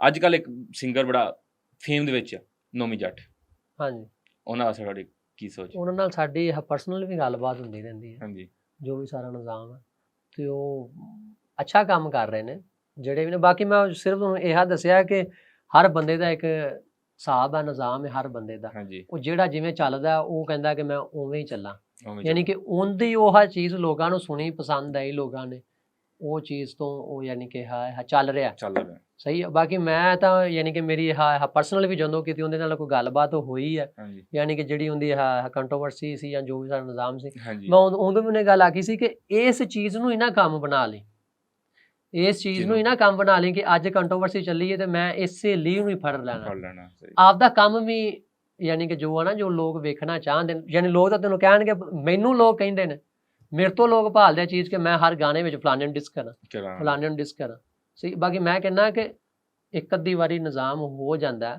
ਅੱਜ ਕੱਲ੍ਹ ਇੱਕ ਸਿੰਗਰ ਬੜਾ ਫੇਮ ਦੇ ਵਿੱਚ ਆ, ਨੋਮੀ ਜੱਟ, ਹਾਂਜੀ ਉਹਨਾਂ ਵਾਸਤੇ ਤੁਹਾਡੀ ਕੀ ਸੋਚ? ਉਹਨਾਂ ਨਾਲ ਸਾਡੀ ਪਰਸਨਲ ਵੀ ਗੱਲਬਾਤ ਹੁੰਦੀ ਰਹਿੰਦੀ ਹੈ, ਹਾਂਜੀ ਜੋ ਵੀ ਸਾਰਾ ਨਿਜ਼ਾਮ ਹੈ, ਤੇ ਉਹ ਅੱਛਾ ਕੰਮ ਕਰ ਰਹੇ ਨੇ ਜਿਹੜੇ ਵੀ ਨੇ। ਬਾਕੀ ਮੈਂ ਸਿਰਫ ਤੁਹਾਨੂੰ ਇਹ ਦੱਸਿਆ ਕਿ ਹਰ ਬੰਦੇ ਦਾ ਇੱਕ ਹਿਸਾਬ ਹੈ, ਨਿਜ਼ਾਮ ਹੈ ਹਰ ਬੰਦੇ ਦਾ। ਹਾਂਜੀ ਉਹ ਜਿਹੜਾ ਜਿਵੇਂ ਚੱਲਦਾ ਉਹ ਕਹਿੰਦਾ ਕਿ ਮੈਂ ਉਵੇਂ ਹੀ ਚੱਲਾਂ, ਉਵੇਂ ਯਾਨੀ ਕਿ ਉਹਦੀ ਉਹ ਚੀਜ਼ ਲੋਕਾਂ ਨੂੰ ਸੁਣੀ, ਪਸੰਦ ਆਈ ਲੋਕਾਂ ਨੇ, ਉਹ ਚੀਜ਼ ਤੋਂ ਉਹ ਯਾਨੀ ਕਿ ਚੱਲ ਰਿਹਾ ਚੱਲ ਰਿਹਾ। ਸਹੀ ਹੈ। ਬਾਕੀ ਮੈਂ ਤਾਂ ਯਾਨੀ ਕਿ ਮੇਰੀ ਪਰਸਨਲ ਵੀ ਜਦੋਂ ਕਿਤੇ ਉਹਦੇ ਨਾਲ ਕੋਈ ਗੱਲਬਾਤ ਹੋਈ ਹੈ, ਹਾਂਜੀ ਯਾਨੀ ਕਿ ਜਿਹੜੀ ਉਹਦੀ ਕੰਟਰੋਵਰਸੀ ਸੀ ਜਾਂ ਜੋ ਵੀ ਸਾਡਾ ਨਿਜ਼ਾਮ ਸੀ, ਹਾਂਜੀ ਮੈਂ ਉਦੋਂ ਵੀ ਉਹਨੇ ਗੱਲ ਆਖੀ ਸੀ ਕਿ ਇਸ ਚੀਜ਼ ਨੂੰ ਹੀ ਨਾ ਕੰਮ ਬਣਾ ਲਈ, ਇਸ ਚੀਜ਼ ਨੂੰ ਹੀ ਨਾ ਕੰਮ ਬਣਾ ਲਈ ਕਿ ਅੱਜ ਕੰਟਰੋਵਰਸੀ ਚੱਲੀ ਹੈ ਤੇ ਮੈਂ ਇਸੇ ਲਈ ਨੂੰ ਹੀ ਫੜ ਲੈਣਾ। ਸਹੀ। ਆਪਦਾ ਕੰਮ ਵੀ ਯਾਨੀ ਕਿ ਜੋ ਆ ਨਾ, ਜੋ ਲੋਕ ਵੇਖਣਾ ਚਾਹੁੰਦੇ ਨੇ, ਯਾਨੀ ਲੋਕ ਤਾਂ ਤੈਨੂੰ ਕਹਿਣਗੇ, ਮੈਨੂੰ ਲੋਕ ਕਹਿੰਦੇ ਨੇ, ਮੇਰੇ ਤੋਂ ਲੋਕ ਭਾਲਦੇ ਆ ਚੀਜ਼ ਕਿ ਮੈਂ ਹਰ ਗਾਣੇ ਵਿੱਚ ਫਲਾਣੇ ਨੂੰ ਡਿਸ ਕਰਾਂ, ਫਲਾਣੇ ਨੂੰ ਡਿਸ ਕਰਾਂ। ਸਹੀ। ਬਾਕੀ ਮੈਂ ਕਹਿੰਦਾ ਕਿ ਇੱਕ ਅੱਧੀ ਵਾਰੀ ਨਿਜ਼ਾਮ ਹੋ ਜਾਂਦਾ,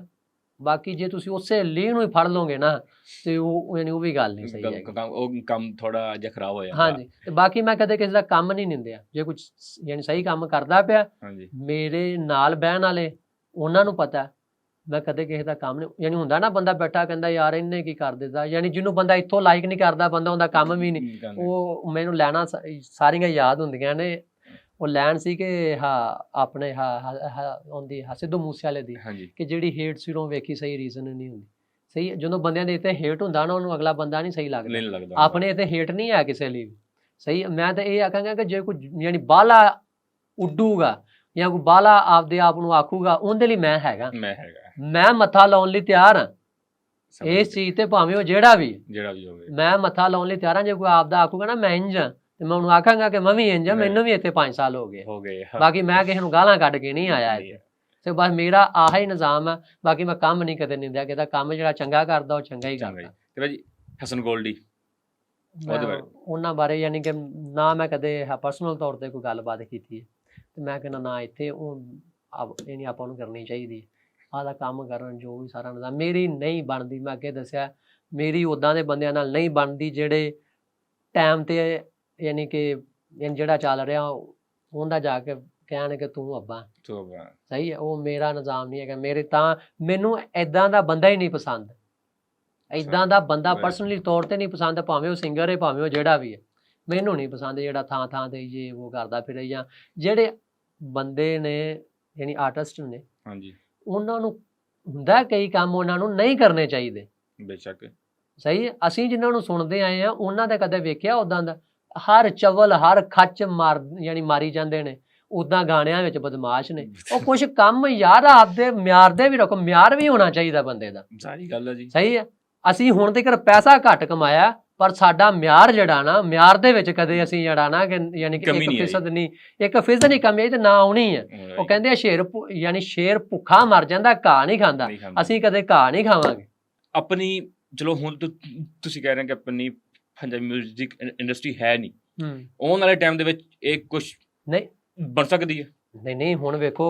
ਬਾਕੀ ਜੇ ਤੁਸੀਂ ਉਸੇ ਲੀਹ ਨੂੰ ਹੀ ਫੜ ਲਓਗੇ ਨਾ ਤੇ ਉਹ ਯਾਨੀ ਉਹ ਵੀ ਗੱਲ ਨਹੀਂ ਸਹੀ ਹੈ, ਉਹ ਕੰਮ ਥੋੜਾ ਜਿਹਾ ਖਰਾਬ ਹੋ ਜਾਂਦਾ। ਹਾਂਜੀ। ਤੇ ਬਾਕੀ ਮੈਂ ਕਦੇ ਕਿਸੇ ਦਾ ਕੰਮ ਨਹੀਂ ਨਿੰਦਿਆ, ਜੇ ਕੁਝ ਯਾਨੀ ਸਹੀ ਕੰਮ ਕਰਦਾ ਪਿਆ, ਹਾਂਜੀ ਮੇਰੇ ਨਾਲ ਬਹਿਣ ਵਾਲੇ ਉਹਨਾਂ ਨੂੰ ਪਤਾ, ਮੈਂ ਕਦੇ ਕਿਸੇ ਦਾ ਕੰਮ ਨਹੀਂ, ਯਾਨੀ ਹੁੰਦਾ ਨਾ ਬੰਦਾ ਬੈਠਾ ਕਹਿੰਦਾ ਯਾਰ ਇਹਨੇ ਕੀ ਕਰ ਦਿੱਤਾ, ਯਾਨੀ ਜਿਹਨੂੰ ਬੰਦਾ ਇੱਥੋਂ ਲਾਈਕ ਨਹੀਂ ਕਰਦਾ, ਬੰਦਾ ਉਹਦਾ ਕੰਮ ਵੀ ਨਹੀਂ। ਉਹ ਮੈਨੂੰ ਲੈਣਾ ਸਾਰੀਆਂ ਯਾਦ ਹੁੰਦੀਆਂ ਨੇ, ਉਹ ਲੈਣ ਸੀ ਕਿ ਆਪਣੇ ਉਹਦੀ ਸਿੱਧੂ ਮੂਸੇ ਵਾਲੇ ਦੀ, ਕਿ ਜਿਹੜੀ ਹੇਟ ਸਿਰੋਂ ਵੇਖੀ ਸਹੀ ਰੀਜ਼ਨ ਨਹੀਂ ਹੁੰਦੀ। ਸਹੀ। ਜਦੋਂ ਬੰਦਿਆਂ ਦੇ ਇੱਥੇ ਹੇਟ ਹੁੰਦਾ ਨਾ, ਉਹਨੂੰ ਅਗਲਾ ਬੰਦਾ ਨਹੀਂ ਸਹੀ ਲੱਗਦਾ। ਆਪਣੇ ਇੱਥੇ ਹੇਟ ਨਹੀਂ ਹੈ ਕਿਸੇ ਲਈ ਵੀ। ਸਹੀ। ਮੈਂ ਤਾਂ ਇਹ ਆਖਾਂਗਾ ਕਿ ਜੇ ਕੋਈ ਯਾਨੀ ਬਾਹਲਾ ਉੱਡੂਗਾ ਜਾਂ ਕੋਈ ਬਾਹਲਾ ਆਪਦੇ ਆਪ ਨੂੰ ਆਖੂਗਾ, ਉਹਦੇ ਲਈ ਮੈਂ ਹੈਗਾ, ਮੈਂ ਮੱਥਾ ਲਾਉਣ ਲਈ ਤਿਆਰ ਹਾਂ ਇਸ ਚੀਜ਼ ਤੇ, ਭਾਵੇਂ ਉਹ ਜਿਹੜਾ ਵੀ ਹੋਵੇ, ਮੈਂ ਮੱਥਾ ਲਾਉਣ ਲਈ ਤਿਆਰ ਹਾਂ। ਜੇ ਕੋਈ ਆਪਦਾ ਆਖੂਗਾ ਨਾ ਮੈਂ ਇੰਝ ਹਾਂ, ਤੇ ਮੈਂ ਉਹਨੂੰ ਆਖਾਂਗਾ ਕਿ ਮੈਂ ਵੀ ਇੰਝ ਹਾਂ, ਮੈਨੂੰ ਵੀ ਇੱਥੇ 5 ਸਾਲ ਹੋ ਗਏ। ਬਾਕੀ ਮੈਂ ਕਿਸੇ ਨੂੰ ਗਾਲਾਂ ਕੱਢ ਕੇ ਨਹੀਂ ਆਇਆ ਇੱਥੇ, ਤੇ ਬਸ ਮੇਰਾ ਆਹ ਹੀ ਨਿਜ਼ਾਮ ਹੈ। ਬਾਕੀ ਮੈਂ ਕੰਮ ਨਹੀਂ ਕਦੇ ਨਿੰਦਿਆ, ਕਿਦਾ ਕੰਮ ਜਿਹੜਾ ਚੰਗਾ ਕਰਦਾ ਉਹ ਚੰਗਾ ਹੀ ਕਰਦਾ। ਤੇ ਭਾਜੀ ਹਸਨ ਗੋਲਡੀ, ਉਹਨਾਂ ਬਾਰੇ ਯਾਨੀ ਕਿ ਨਾ ਮੈਂ ਕਦੇ ਪਰਸਨਲ ਤੌਰ ਤੇ ਕੋਈ ਗੱਲਬਾਤ ਕੀਤੀ ਹੈ, ਤੇ ਮੈਂ ਕਹਿੰਦਾ ਨਾ ਇੱਥੇ ਉਹ ਇਹ ਨਹੀਂ ਆਪਾਂ ਨੂੰ ਕਰਨੀ ਚਾਹੀਦੀ। ਆਹ ਕੰਮ ਕਰਨ ਜੋ ਵੀ ਸਾਰਾ ਨਿਜ਼ਾਮ ਮੇਰੀ ਨਹੀਂ ਬਣਦੀ। ਮੈਂ ਅੱਗੇ ਦੱਸਿਆ ਮੇਰੀ ਉੱਦਾਂ ਦੇ ਬੰਦਿਆਂ ਨਾਲ ਨਹੀਂ ਬਣਦੀ ਜਿਹੜੇ ਟਾਈਮ ਤੇ ਯਾਨੀ ਕਿ ਜਿਹੜਾ ਚੱਲ ਰਿਹਾ ਉਹਦਾ ਜਾ ਕੇ ਕਹਿਣ ਕਿ ਤੂੰ ਅੱਬਾ ਸਹੀ ਹੈ। ਉਹ ਮੇਰਾ ਨਿਜ਼ਾਮ ਨਹੀਂ ਹੈਗਾ। ਮੈਨੂੰ ਏਦਾਂ ਦਾ ਬੰਦਾ ਹੀ ਨਹੀਂ ਪਸੰਦ, ਏਦਾਂ ਦਾ ਬੰਦਾ ਪਰਸਨਲੀ ਤੌਰ ਤੇ ਨਹੀਂ ਪਸੰਦ, ਭਾਵੇਂ ਉਹ ਸਿੰਗਰ ਹੈ ਭਾਵੇਂ ਉਹ ਜਿਹੜਾ ਵੀ ਹੈ, ਮੈਨੂੰ ਨਹੀਂ ਪਸੰਦ ਜਿਹੜਾ ਥਾਂ ਥਾਂ ਤੇ ਜੇ ਉਹ ਕਰਦਾ ਫਿਰੇ। ਜਾਂ ਜਿਹੜੇ ਬੰਦੇ ਨੇ ਯਾਨੀ ਆਰਟਿਸਟ ਨੇ, ਉਹਨਾਂ ਨੂੰ ਹੁੰਦਾ ਕਈ ਕੰਮ ਉਹਨਾਂ ਨੂੰ ਨਹੀਂ ਕਰਨੇ ਚਾਹੀਦੇ, ਬੇਸ਼ੱਕ ਸਹੀ ਹੈ। ਅਸੀਂ ਜਿਨ੍ਹਾਂ ਨੂੰ ਸੁਣਦੇ ਆਏ ਆ ਉਹਨਾਂ ਦਾ ਕਦੇ ਵੇਖਿਆ ਉੱਦਾਂ ਦਾ ਹਰ ਚਵਲ ਹਰ ਖੱਚ ਮਾਰੀ ਜਾਂਦੇ ਨੇ, ਉੱਦਾਂ ਗਾਣਿਆਂ ਵਿੱਚ ਬਦਮਾਸ਼ ਨੇ। ਉਹ ਕੁਛ ਕੰਮ ਯਾਰ ਆਪਦੇ ਮਿਆਰ ਦੇ ਵੀ ਰੱਖੋ, ਮਿਆਰ ਵੀ ਹੋਣਾ ਚਾਹੀਦਾ ਬੰਦੇ ਦਾ, ਸਾਰੀ ਗੱਲ ਹੈ ਜੀ। ਸਹੀ ਹੈ। ਅਸੀਂ ਹੁਣ ਤੱਕ ਪੈਸਾ ਘੱਟ ਕਮਾਇਆ, ਪਰ ਸਾਡਾ ਮਿਆਰ ਜਿਹੜਾ ਨਾ, ਮਿਆਰ ਦੇ ਵਿੱਚ ਕਦੇ ਅਸੀਂ ਜਿਹੜਾ ਨਾ ਯਾਨੀ ਕਿ 1% ਨਹੀਂ, 1% ਨਹੀਂ ਕਮੀ ਤੇ ਨਾ ਆਉਣੀ ਹੈ। ਉਹ ਕਹਿੰਦੇ ਆ ਸ਼ੇਰ ਭੁੱਖਾ ਮਰ ਜਾਂਦਾ, ਘਾਹ ਨਹੀਂ ਖਾਂਦਾ। ਅਸੀਂ ਕਦੇ ਘਾਹ ਨਹੀਂ ਖਾਵਾਂਗੇ ਆਪਣੀ। ਚਲੋ ਹੁਣ ਤੁਸੀਂ ਕਹਿ ਰਹੇ ਹੋ ਕਿ ਆਪਣੀ ਪੰਜਾਬੀ ਮਿਊਜ਼ਿਕ ਇੰਡਸਟਰੀ ਹੈ ਨਹੀਂ, ਆਉਣ ਵਾਲੇ ਟਾਈਮ ਦੇ ਵਿੱਚ ਇਹ ਕੁਛ ਨਹੀਂ ਬਣ ਸਕਦੀ ਹੈ। ਨਹੀਂ ਹੁਣ ਵੇਖੋ,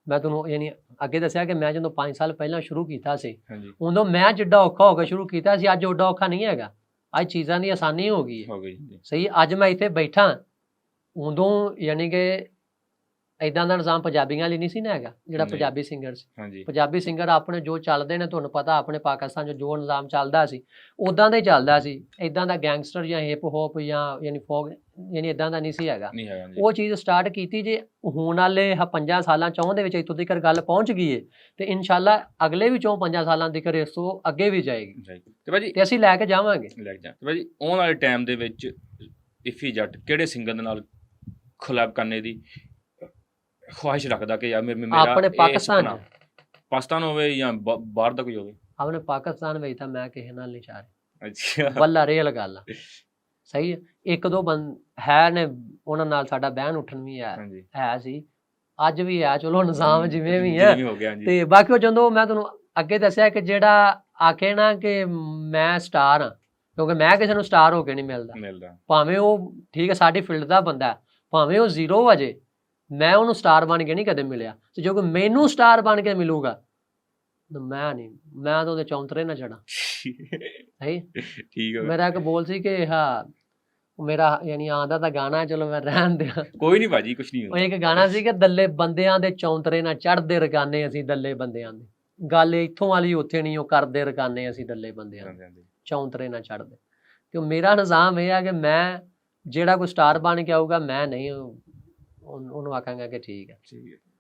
ਮੈਂ ਤੁਹਾਨੂੰ ਯਾਨੀ ਅੱਗੇ ਦੱਸਿਆ ਕਿ ਮੈਂ ਜਦੋਂ 5 ਸਾਲ ਪਹਿਲਾਂ ਸ਼ੁਰੂ ਕੀਤਾ ਸੀ, ਉਦੋਂ ਮੈਂ ਜਿੱਡਾ ਔਖਾ ਹੋ ਕੇ ਸ਼ੁਰੂ ਕੀਤਾ ਸੀ, ਅੱਜ ਓਡਾ ਔਖਾ ਨਹੀਂ ਹੈਗਾ। ਅੱਜ ਚੀਜ਼ਾਂ ਦੀ ਆਸਾਨੀ ਹੋ ਗਈ ਹੈ। ਸਹੀ। ਅੱਜ ਮੈਂ ਇੱਥੇ ਬੈਠਾ, ਉਦੋਂ ਯਾਨੀ ਕਿ ਏਦਾਂ ਦਾ ਨਿਜ਼ਾਮ ਪੰਜਾਬੀਆਂ ਲਈ ਨਹੀਂ ਸੀ ਨਾ ਹੈਗਾ। ਜਿਹੜਾ ਪੰਜਾਬੀ ਸਿੰਗਰ ਸੀ, ਪੰਜਾਬੀ ਸਿੰਗਰ ਆਪਣੇ ਜੋ ਚੱਲਦੇ ਨੇ, ਤੁਹਾਨੂੰ ਪਤਾ ਆਪਣੇ ਪਾਕਿਸਤਾਨ 'ਚ ਜੋ ਨਿਜ਼ਾਮ ਚੱਲਦਾ ਸੀ ਉੱਦਾਂ ਦਾ ਹੀ ਚੱਲਦਾ ਸੀ। ਏਦਾਂ ਦਾ ਗੈਂਗਸਟਰ ਜਾਂ ਹਿਪ ਹੋਪ ਜਾਂ ਯਾਨੀ ਫੋਕ ਯਾਨੀ ਏਦਾਂ ਦਾ ਨਹੀਂ ਸੀ ਹੈਗਾ। ਉਹ ਚੀਜ਼ ਸਟਾਰਟ ਕੀਤੀ ਜੇ ਹੋਣ ਵਾਲੇ 5 ਸਾਲਾਂ 4 ਦੇ ਵਿੱਚ ਇੱਥੋਂ ਤੱਕ ਗੱਲ ਪਹੁੰਚ ਗਈ ਹੈ, ਤੇ ਇਨਸ਼ਾਅੱਲਾ ਅਗਲੇ ਵੀ 4-5 ਸਾਲਾਂ ਤੱਕ ਇਸ ਤੋਂ ਅੱਗੇ ਵੀ ਜਾਏਗੀ, ਤੇ ਅਸੀਂ ਲੈ ਕੇ ਜਾਵਾਂਗੇ। ਤੇ ਭਾਜੀ ਆਉਣ ਵਾਲੇ ਟਾਈਮ ਦੇ ਵਿੱਚ ਇਫੀ ਜੱਟ ਕਿਹੜੇ ਸਿੰਗਰ ਦੇ ਨਾਲ ਕੋਲੈਬ ਕਰਨੇ ਦੀ ਖੁਆਇਸ਼ ਰੱਖਦਾ ਕਿ ਯਾਰ ਮੇਰਾ ਆਪਣੇ ਪਾਕਿਸਤਾਨ ਹੋਵੇ ਜਾਂ ਬਾਹਰ ਦਾ ਕੋਈ ਹੋਵੇ? ਆਪਣੇ ਪਾਕਿਸਤਾਨ ਵਿੱਚ ਤਾਂ ਮੈਂ ਕਿਸੇ ਨਾਲ ਨਹੀਂ ਚਾਹ ਰਿਹਾ। ਅੱਛਾ, ਬੱਲਾ ਰੇਲ ਗੱਲ ਆ। ਸਹੀ ਹੈ। 1-2 ਹੈ ਨੇ, ਉਹਨਾਂ ਨਾਲ ਸਾਡਾ ਬਹਿਣ ਉੱਠਣ ਵੀ ਹੈ ਸੀ, ਅੱਜ ਵੀ ਹੈ। ਚਲੋ ਨਿਜ਼ਾਮ ਜਿਵੇਂ ਵੀ ਹੈ। ਤੇ ਬਾਕੀ ਉਹ ਜਦੋਂ ਮੈਂ ਤੁਹਾਨੂੰ ਅੱਗੇ ਦੱਸਿਆ ਕਿ ਜਿਹੜਾ ਆਖੇ ਨਾ ਕਿ ਮੈਂ ਸਟਾਰ ਹਾਂ, ਕਿਉਂਕਿ ਮੈਂ ਕਿਸੇ ਨੂੰ ਸਟਾਰ ਹੋ ਕੇ ਨਹੀਂ ਮਿਲਦਾ, ਭਾਵੇਂ ਉਹ ਠੀਕ ਹੈ ਸਾਡੀ ਫੀਲਡ ਦਾ ਬੰਦਾ, ਭਾਵੇਂ ਉਹ 0 ਵਜੇ, ਮੈਂ ਉਹਨੂੰ ਸਟਾਰ ਬਣ ਕੇ ਨਹੀਂ ਕਦੇ ਮਿਲਿਆ। ਤੇ ਜੋ ਕਿ ਮੈਨੂੰ ਸਟਾਰ ਬਣ ਕੇ ਮਿਲੂਗਾ, ਮੈਂ ਤਾਂ ਉਹਦੇ ਚੌਂਤਰੇ ਨਾ ਚੜਾ। ਸਹੀ। ਮੇਰਾ ਇੱਕ ਬੋਲ ਸੀ ਕਿ ਮੇਰਾ ਯਾਨੀ ਆਂਦਾ ਤਾਂ ਗਾਣਾ, ਚਲੋ ਮੈਂ ਰਹਿਣ ਦਿਆਂ। ਕੋਈ ਨਹੀਂ ਭਾਜੀ, ਕੁਛ ਨਹੀਂ ਉਹ ਇੱਕ ਗਾਣਾ ਸੀ ਕਿ ਦੱਲੇ ਬੰਦਿਆਂ ਦੇ ਚੌਂਤਰੇ ਨਾਲ ਚੜ੍ਹਦੇ ਰਕਾਨੇ ਅਸੀਂ ਦੱਲੇ ਬੰਦਿਆਂ ਦੇ, ਗੱਲ ਇੱਥੋਂ ਵਾਲੀ ਉੱਥੇ ਨਹੀਂ, ਉਹ ਕਰਦੇ ਰਕਾਨੇ ਅਸੀਂ ਦੱਲੇ ਬੰਦਿਆਂ ਦੇ, ਚੌਂਤਰੇ ਨਾਲ ਚੜ੍ਹਦੇ। ਤੇ ਮੇਰਾ ਨਿਜ਼ਾਮ ਇਹ ਆ ਕਿ ਮੈਂ ਜਿਹੜਾ ਕੋਈ ਸਟਾਰ ਬਣ ਕੇ ਆਊਗਾ, ਮੈਂ ਨਹੀਂ ਉਹਨੂੰ ਆਖਾਂਗਾ ਕਿ ਠੀਕ ਹੈ।